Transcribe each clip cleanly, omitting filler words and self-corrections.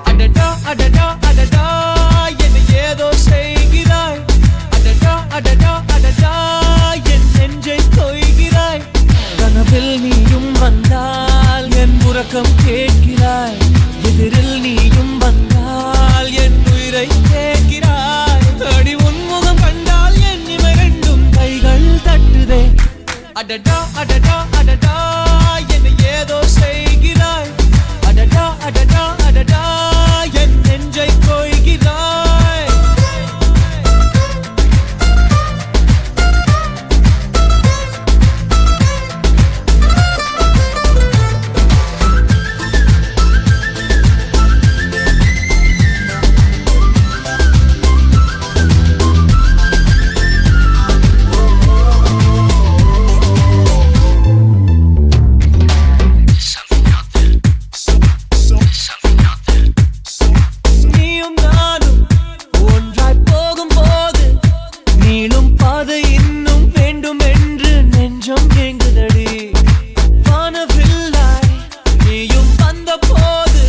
அடடா அடடா அடடா என்னை ஏதோ செய்கிறாய். அடடா அடடா அடடா என் நெஞ்சை கொய்கிறாய். கனவில் நீயும் வந்தால் என் உறக்கம் கேட்கிறாய். எதிரில் நீயும் வந்தால் என் உயிரை கேட்கிறாய். அடி உன்முகம் கண்டால் என் இமை ரெண்டும் கைகள் தட்டுதே. அடடா அடடா அடடா என்னை ஏதோ செய்கிறாய். அடடா அடடா அடடா என் நெஞ்சை கொய்கிறாய். நீயும் நானும் ஒன்றாய் போகும்போது நீளும் பாதை இன்னும் வேண்டும் என்று நெஞ்சம் ஏங்குதடி. வானவில்லாய் நீயும் வந்த போது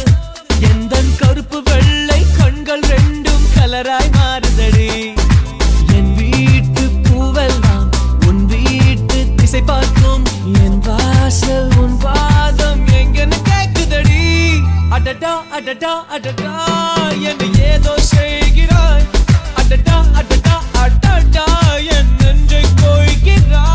எந்தன் கருப்பு வெள்ளை கண்கள் ரெண்டும் கலராய் மாறுதடி. என் வீட்டு பூவெல்லாம் உன் வீட்டு திசை பார்க்கும். என் வாசல் உன் பாதம் எங்கன்னு கேக்குதடி. அடடா அடடா அடடா என்னை ஏதோ செய்கிறாய். அடடா அடடா அடடா என் நெஞ்சை கொய்கிறாய்.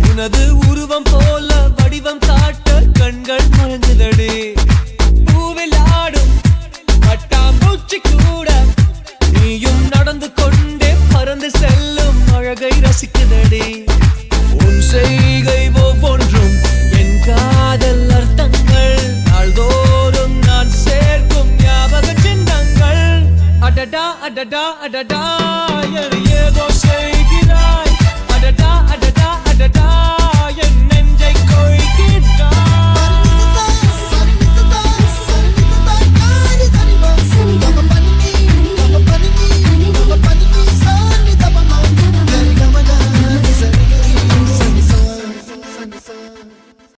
உனது உருவம் போல வடிவம் காட்ட கண்கள் மறந்துதடி. பூவில் ஆடும் பட்டாம்பூச்சி கூட நீயும் நடந்து கொண்டே பறந்து செல்லும் அழகை ரசிக்குதடி. உன் செய்கை ஒவ்வொன்றும் என் காதல் அர்த்தங்கள். நாள்தோறும் நான் சேர்க்கும் ஞாபக சின்னங்கள். அடடா அடடா அடடா